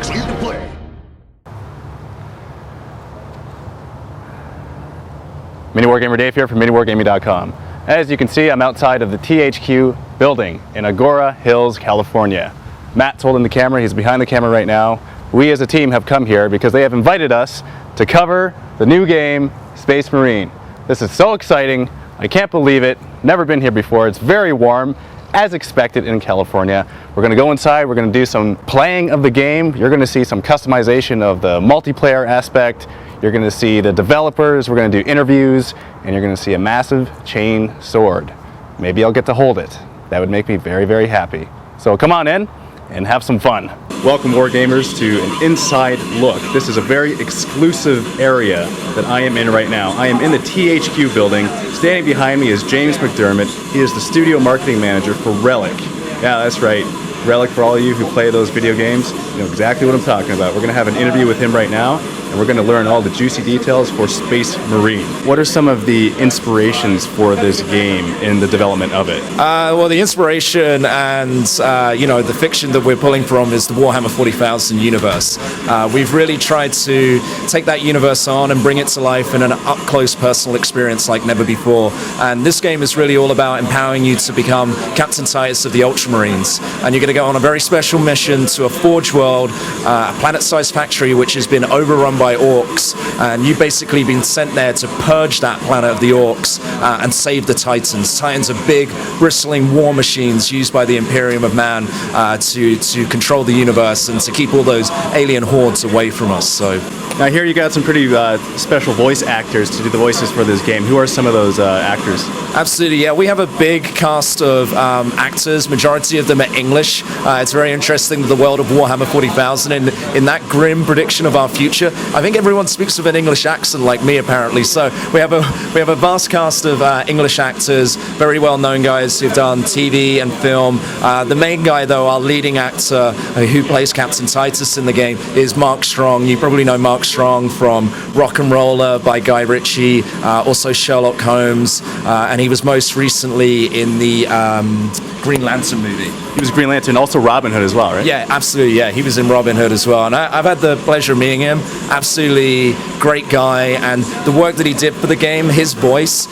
Clear to play. Mini Wargamer Dave here from miniwargaming.com. As you can see, I'm outside of the THQ building in Agoura Hills, California. Matt's holding the camera, he's behind the camera right now. We as a team have come here because they have invited us to cover the new game, Space Marine. This is so exciting, I can't believe it, never been here before. It's very warm, as expected in California. We're gonna go inside, we're gonna do some playing of the game. You're gonna see some customization of the multiplayer aspect. You're going to see the developers, we're going to do interviews, and you're going to see a massive chain sword. Maybe I'll get to hold it. That would make me very, very happy. So come on in and have some fun. Welcome Wargamers to an inside look. This is a very exclusive area that I am in right now. I am in the THQ building. Standing behind me is James McDermott. He is the studio marketing manager for Relic. Yeah, that's right. Relic, for all of you who play those video games, you know exactly what I'm talking about. We're going to have an interview with him right now, and we're going to learn all the juicy details for Space Marine. What are some of the inspirations for this game in the development of it? Well, the inspiration and the fiction that we're pulling from is the Warhammer 40,000 universe. We've really tried to take that universe on and bring it to life in an up-close personal experience like never before. And this game is really all about empowering you to become Captain Titus of the Ultramarines. And you're going to go on a very special mission to a Forge world, a planet-sized factory which has been overrun by orcs, and you've basically been sent there to purge that planet of the orcs and save the Titans. Titans are big, bristling war machines used by the Imperium of Man to control the universe and to keep all those alien hordes away from us. So now here you got some pretty special voice actors to do the voices for this game. Who are some of those actors? Absolutely, yeah. We have a big cast of actors. Majority of them are English. It's very interesting, the world of Warhammer 40,000, and in that grim prediction of our future, I think everyone speaks with an English accent like me, apparently. So we have a vast cast of English actors, very well-known guys who've done TV and film. The main guy, though, our leading actor who plays Captain Titus in the game, is Mark Strong. You probably know Mark Strong from Rock and Roller by Guy Ritchie, also Sherlock Holmes, and he was most recently in the Green Lantern movie. He was Green Lantern, also Robin Hood as well, right? Yeah, absolutely, yeah. He was in Robin Hood as well. And I've had the pleasure of meeting him. Absolutely great guy. And the work that he did for the game, his voice,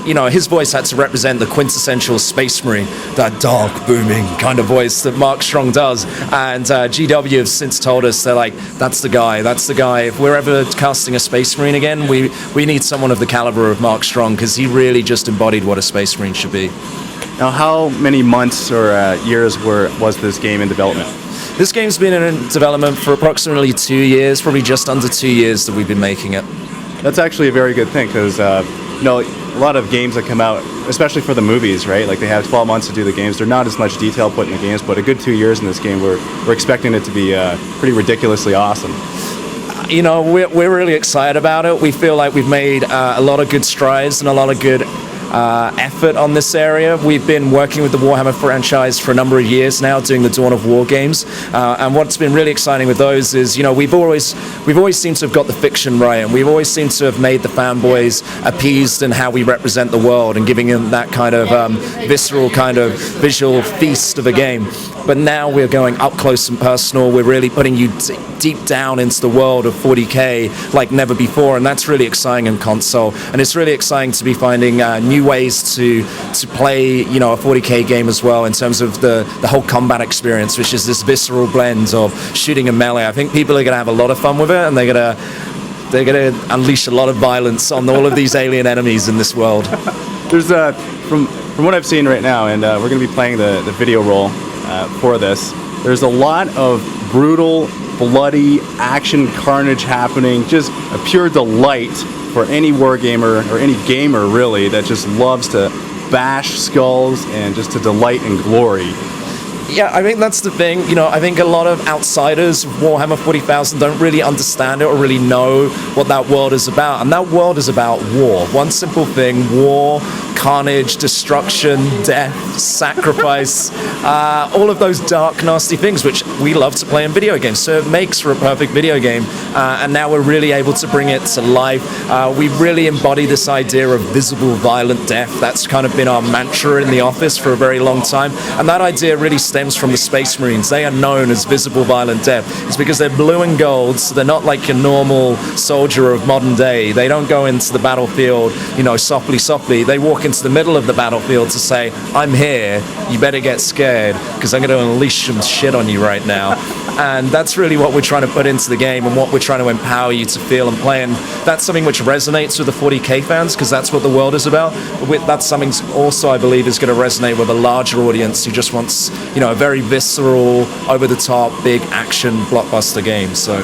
his voice had to represent the quintessential Space Marine, that dark, booming kind of voice that Mark Strong does. And GW have since told us, they're like, that's the guy. If we're ever casting a Space Marine again, we need someone of the caliber of Mark Strong, because he really just embodied what a Space Marine should be. Now, how many months or years was this game in development? This game's been in development for approximately 2 years, probably just under 2 years that we've been making it. That's actually a very good thing, because a lot of games that come out, especially for the movies, right? Like they have 12 months to do the games. There's not as much detail put in the games, but a good 2 years in this game, we're expecting it to be pretty ridiculously awesome. We're really excited about it. We feel like we've made a lot of good strides and a lot of good effort on this area. We've been working with the Warhammer franchise for a number of years now, doing the Dawn of War games, and what's been really exciting with those is, we've always seemed to have got the fiction right, and we've always seemed to have made the fanboys appeased in how we represent the world and giving them that kind of visceral kind of visual feast of a game. But now we're going up close and personal. We're really putting you deep down into the world of 40K like never before, and that's really exciting in console. And it's really exciting to be finding new ways to play, a 40K game as well, in terms of the whole combat experience, which is this visceral blend of shooting and melee. I think people are going to have a lot of fun with it, and they're going to unleash a lot of violence on all of these alien enemies in this world. There's from what I've seen right now, and we're going to be playing the video roll for this. There's a lot of brutal, bloody action carnage happening, just a pure delight for any wargamer, or any gamer really, that just loves to bash skulls and just to delight in glory. Yeah, I think that's the thing. I think a lot of outsiders of Warhammer 40,000 don't really understand it or really know what that world is about. And that world is about war. One simple thing, war carnage, destruction, death, sacrifice, all of those dark, nasty things which we love to play in video games. So it makes for a perfect video game, and now we're really able to bring it to life. We really embody this idea of visible, violent death. That's kind of been our mantra in the office for a very long time, and that idea really stems from the Space Marines. They are known as visible, violent death. It's because they're blue and gold, so they're not like a normal soldier of modern day. They don't go into the battlefield, softly, softly. They walk into the middle of the battlefield to say, I'm here, you better get scared, because I'm going to unleash some shit on you right now. And that's really what we're trying to put into the game and what we're trying to empower you to feel and play. And that's something which resonates with the 40K fans, because that's what the world is about. But that's something also, I believe, is going to resonate with a larger audience who just wants, a very visceral, over-the-top, big action blockbuster game. So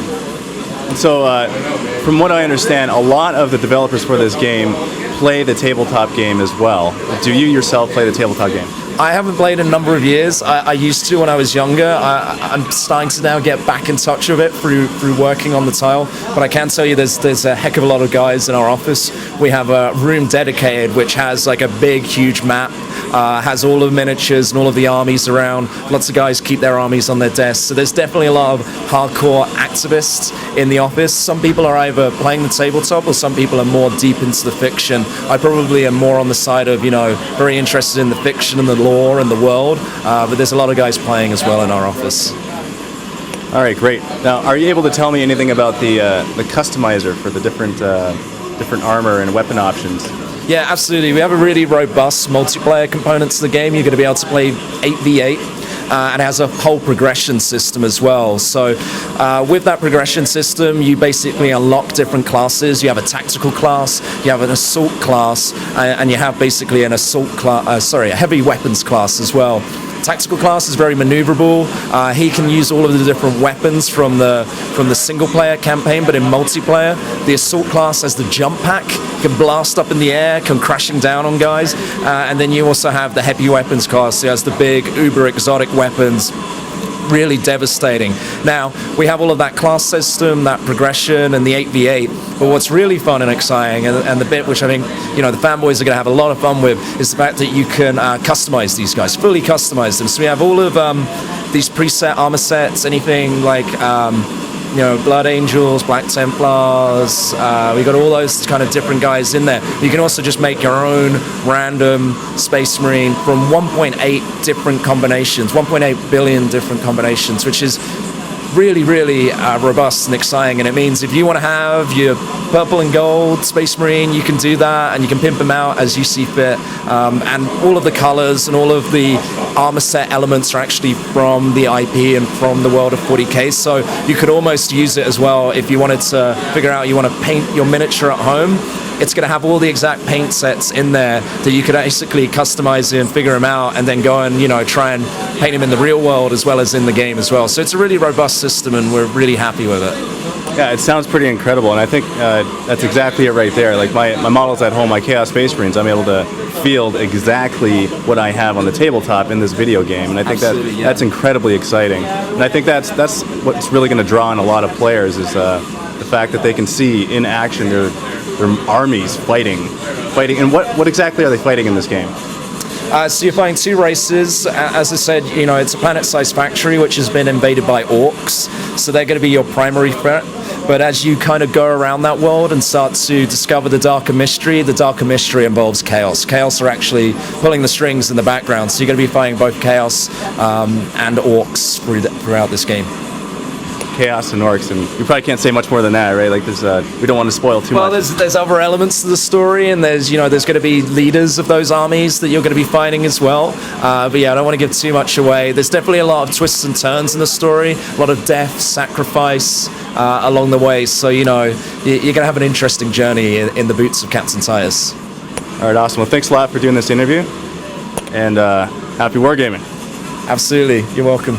from what I understand, a lot of the developers for this game play the tabletop game as well. Do you yourself play the tabletop game? I haven't played in a number of years. I used to when I was younger. I'm starting to now get back in touch with it through working on the tile. But I can tell you there's a heck of a lot of guys in our office. We have a room dedicated which has like a big, huge map, has all of the miniatures and all of the armies around. Lots of guys keep their armies on their desks. So there's definitely a lot of hardcore activists in the office. Some people are either playing the tabletop or some people are more deep into the fiction. I probably am more on the side of, very interested in the fiction and the lore and the world, but there's a lot of guys playing as well in our office. All right, great. Now, are you able to tell me anything about the customizer for the different armor and weapon options? Yeah, absolutely. We have a really robust multiplayer component to the game. You're going to be able to play 8v8. And it has a whole progression system as well. So with that progression system, you basically unlock different classes. You have a tactical class, you have an assault class, and you have basically an a heavy weapons class as well. Tactical class is very maneuverable. He can use all of the different weapons from the single player campaign, but in multiplayer, the assault class has the jump pack, can blast up in the air, come crashing down on guys, and then you also have the heavy weapons class. He has the big uber exotic weapons, really devastating. Now, we have all of that class system, that progression, and the 8v8, but what's really fun and exciting, and the bit which I think, the fanboys are going to have a lot of fun with, is the fact that you can customize these guys, fully customize them. So we have all of these preset armor sets, anything like Blood Angels, Black Templars, we got all those kind of different guys in there. You can also just make your own random Space Marine from 1.8 different combinations, 1.8 billion different combinations, which is really, really robust and exciting. And it means if you want to have your purple and gold Space Marine, you can do that, and you can pimp them out as you see fit. And all of the colors and all of the armor set elements are actually from the IP and from the world of 40K. So you could almost use it as well if you wanted to figure out you want to paint your miniature at home. It's going to have all the exact paint sets in there that you could basically customize and figure them out, and then go and try and paint them in the real world as well as in the game as well. So it's a really robust system, and we're really happy with it. Yeah, it sounds pretty incredible, and I think that's exactly it right there. Like my models at home, my Chaos Space Marines, I'm able to field exactly what I have on the tabletop in this video game, and I think that's incredibly exciting. And I think that's what's really going to draw in a lot of players is the fact that they can see in action their armies fighting. And what exactly are they fighting in this game? So you're fighting two races. As I said, it's a planet-sized factory which has been invaded by orcs, so they're going to be your primary threat. But as you kind of go around that world and start to discover the darker mystery involves chaos. Chaos are actually pulling the strings in the background, so you're going to be fighting both chaos and orcs throughout this game. Chaos and orcs, and you probably can't say much more than that, right? Like we don't want to spoil too much. Well, there's other elements to the story, and there's going to be leaders of those armies that you're going to be fighting as well. But yeah, I don't want to give too much away. There's definitely a lot of twists and turns in the story, a lot of death, sacrifice along the way. So you're going to have an interesting journey in the boots of Captain Titus. All right, awesome. Well, thanks a lot for doing this interview, and happy wargaming. Absolutely, you're welcome.